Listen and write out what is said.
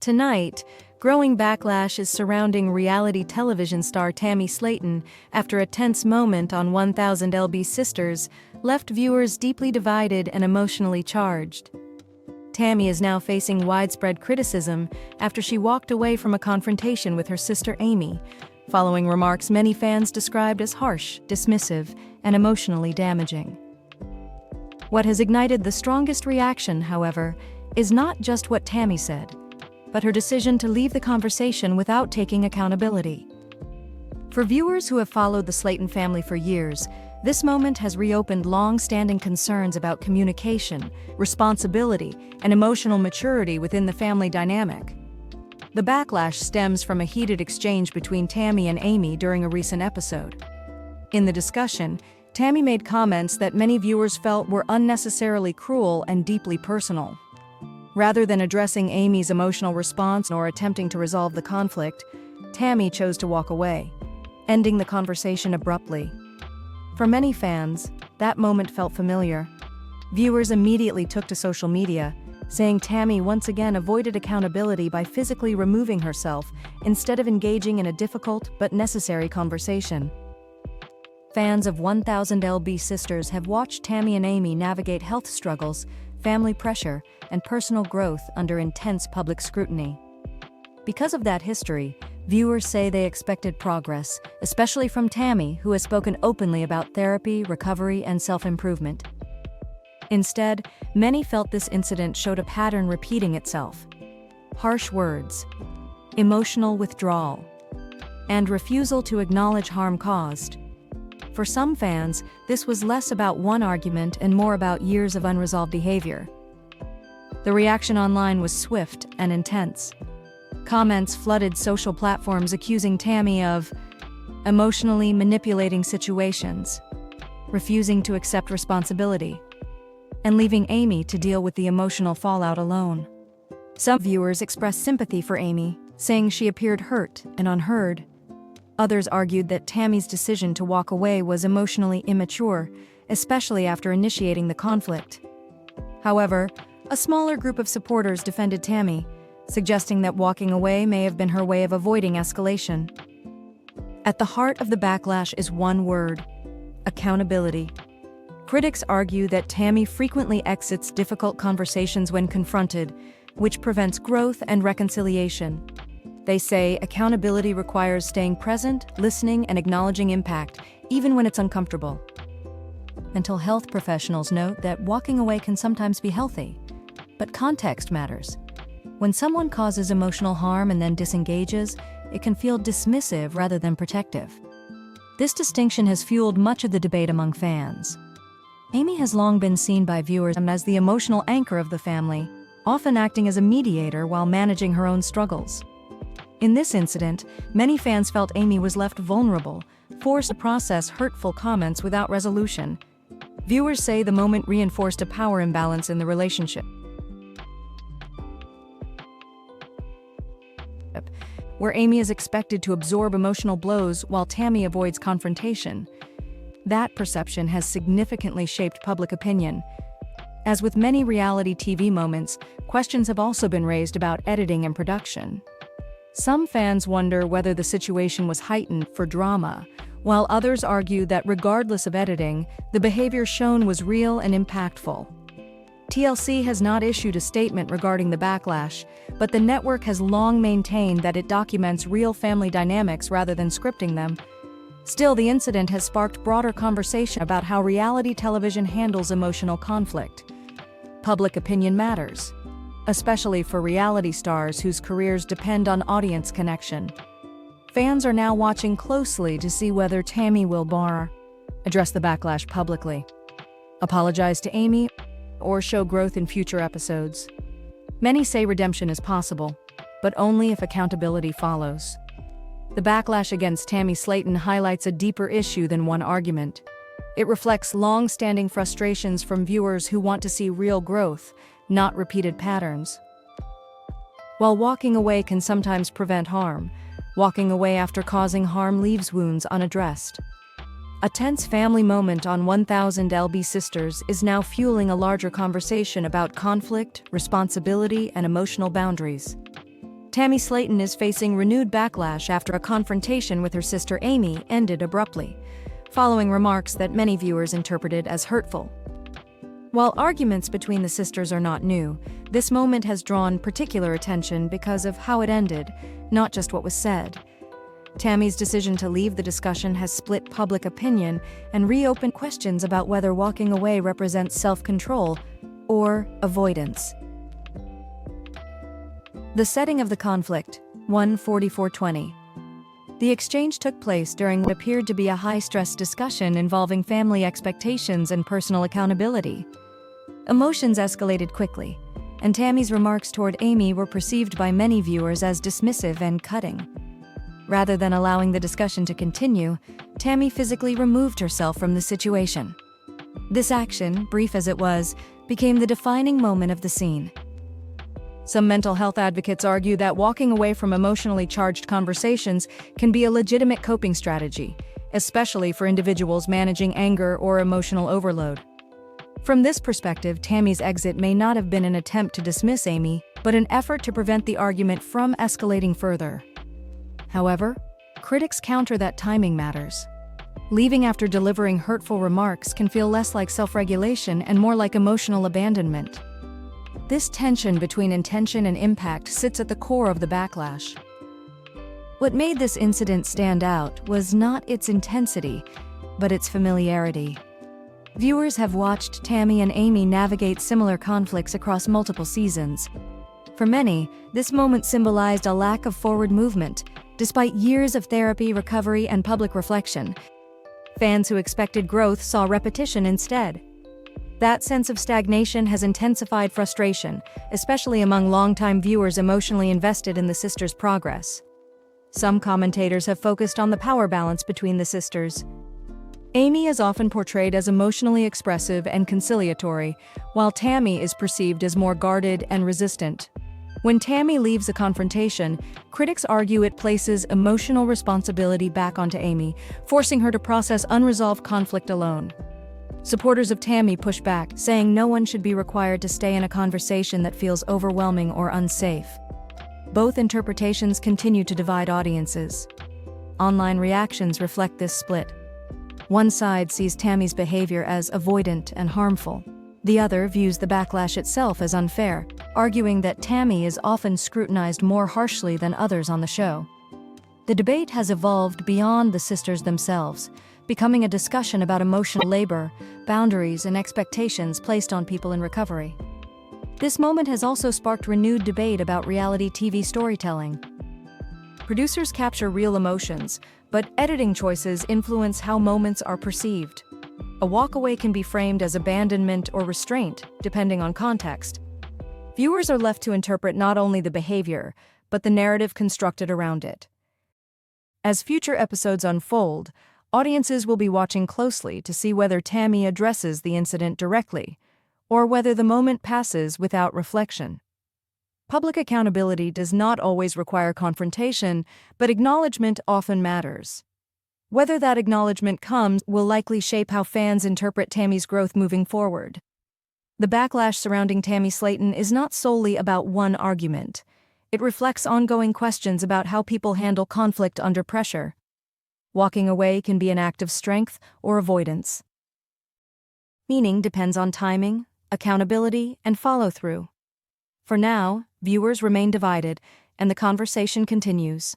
Tonight, growing backlash is surrounding reality television star Tammy Slaton after a tense moment on 1000 LB Sisters left viewers deeply divided and emotionally charged. Tammy is now facing widespread criticism after she walked away from a confrontation with her sister Amy, following remarks many fans described as harsh, dismissive, and emotionally damaging. What has ignited the strongest reaction, however, is not just what Tammy said, but her decision to leave the conversation without taking accountability. For viewers who have followed the Slaton family for years, this moment has reopened long-standing concerns about communication, responsibility, and emotional maturity within the family dynamic. The backlash stems from a heated exchange between Tammy and Amy during a recent episode. In the discussion, Tammy made comments that many viewers felt were unnecessarily cruel and deeply personal. Rather than addressing Amy's emotional response or attempting to resolve the conflict, Tammy chose to walk away, ending the conversation abruptly. For many fans, that moment felt familiar. Viewers immediately took to social media, saying Tammy once again avoided accountability by physically removing herself instead of engaging in a difficult but necessary conversation. Fans of 1000 LB Sisters have watched Tammy and Amy navigate health struggles, family pressure, and personal growth under intense public scrutiny. Because of that history, viewers say they expected progress, especially from Tammy, who has spoken openly about therapy, recovery, and self-improvement. Instead, many felt this incident showed a pattern repeating itself: harsh words, emotional withdrawal, and refusal to acknowledge harm caused. For some fans, this was less about one argument and more about years of unresolved behavior. The reaction online was swift and intense. Comments flooded social platforms accusing Tammy of emotionally manipulating situations, refusing to accept responsibility, and leaving Amy to deal with the emotional fallout alone. Some viewers expressed sympathy for Amy, saying she appeared hurt and unheard. Others argued that Tammy's decision to walk away was emotionally immature, especially after initiating the conflict. However, a smaller group of supporters defended Tammy, suggesting that walking away may have been her way of avoiding escalation. At the heart of the backlash is one word: accountability. Critics argue that Tammy frequently exits difficult conversations when confronted, which prevents growth and reconciliation. They say accountability requires staying present, listening, and acknowledging impact, even when it's uncomfortable. Mental health professionals note that walking away can sometimes be healthy, but context matters. When someone causes emotional harm and then disengages, it can feel dismissive rather than protective. This distinction has fueled much of the debate among fans. Amy has long been seen by viewers as the emotional anchor of the family, often acting as a mediator while managing her own struggles. In this incident, many fans felt Amy was left vulnerable, forced to process hurtful comments without resolution. Viewers say the moment reinforced a power imbalance in the relationship, where Amy is expected to absorb emotional blows while Tammy avoids confrontation. That perception has significantly shaped public opinion. As with many reality TV moments, questions have also been raised about editing and production. Some fans wonder whether the situation was heightened for drama, while others argue that regardless of editing, the behavior shown was real and impactful. TLC has not issued a statement regarding the backlash, but the network has long maintained that it documents real family dynamics rather than scripting them. Still, the incident has sparked broader conversation about how reality television handles emotional conflict. Public opinion matters, especially for reality stars whose careers depend on audience connection. Fans are now watching closely to see whether Tammy will address the backlash publicly, apologize to Amy, or show growth in future episodes. Many say redemption is possible, but only if accountability follows. The backlash against Tammy Slaton highlights a deeper issue than one argument. It reflects long-standing frustrations from viewers who want to see real growth, not repeated patterns. While walking away can sometimes prevent harm, walking away after causing harm leaves wounds unaddressed. A tense family moment on 1000 LB Sisters is now fueling a larger conversation about conflict, responsibility, and emotional boundaries. Tammy Slaton is facing renewed backlash after a confrontation with her sister Amy ended abruptly, following remarks that many viewers interpreted as hurtful. While arguments between the sisters are not new, this moment has drawn particular attention because of how it ended, not just what was said. Tammy's decision to leave the discussion has split public opinion and reopened questions about whether walking away represents self-control or avoidance. The setting of the conflict, 1:44:20. The exchange took place during what appeared to be a high-stress discussion involving family expectations and personal accountability. Emotions escalated quickly, and Tammy's remarks toward Amy were perceived by many viewers as dismissive and cutting. Rather than allowing the discussion to continue, Tammy physically removed herself from the situation. This action, brief as it was, became the defining moment of the scene. Some mental health advocates argue that walking away from emotionally charged conversations can be a legitimate coping strategy, especially for individuals managing anger or emotional overload. From this perspective, Tammy's exit may not have been an attempt to dismiss Amy, but an effort to prevent the argument from escalating further. However, critics counter that timing matters. Leaving after delivering hurtful remarks can feel less like self-regulation and more like emotional abandonment. This tension between intention and impact sits at the core of the backlash. What made this incident stand out was not its intensity, but its familiarity. Viewers have watched Tammy and Amy navigate similar conflicts across multiple seasons. For many, this moment symbolized a lack of forward movement, despite years of therapy, recovery, and public reflection. Fans who expected growth saw repetition instead. That sense of stagnation has intensified frustration, especially among longtime viewers emotionally invested in the sisters' progress. Some commentators have focused on the power balance between the sisters. Amy is often portrayed as emotionally expressive and conciliatory, while Tammy is perceived as more guarded and resistant. When Tammy leaves a confrontation, critics argue it places emotional responsibility back onto Amy, forcing her to process unresolved conflict alone. Supporters of Tammy push back, saying no one should be required to stay in a conversation that feels overwhelming or unsafe. Both interpretations continue to divide audiences. Online reactions reflect this split. One side sees Tammy's behavior as avoidant and harmful. The other views the backlash itself as unfair, arguing that Tammy is often scrutinized more harshly than others on the show. The debate has evolved beyond the sisters themselves, becoming a discussion about emotional labor, boundaries, and expectations placed on people in recovery. This moment has also sparked renewed debate about reality TV storytelling. Producers capture real emotions, but editing choices influence how moments are perceived. A walkaway can be framed as abandonment or restraint, depending on context. Viewers are left to interpret not only the behavior, but the narrative constructed around it. As future episodes unfold, audiences will be watching closely to see whether Tammy addresses the incident directly, or whether the moment passes without reflection. Public accountability does not always require confrontation, but acknowledgement often matters. Whether that acknowledgement comes will likely shape how fans interpret Tammy's growth moving forward. The backlash surrounding Tammy Slaton is not solely about one argument. It reflects ongoing questions about how people handle conflict under pressure. Walking away can be an act of strength or avoidance. Meaning depends on timing, accountability, and follow-through. For now, viewers remain divided, and the conversation continues.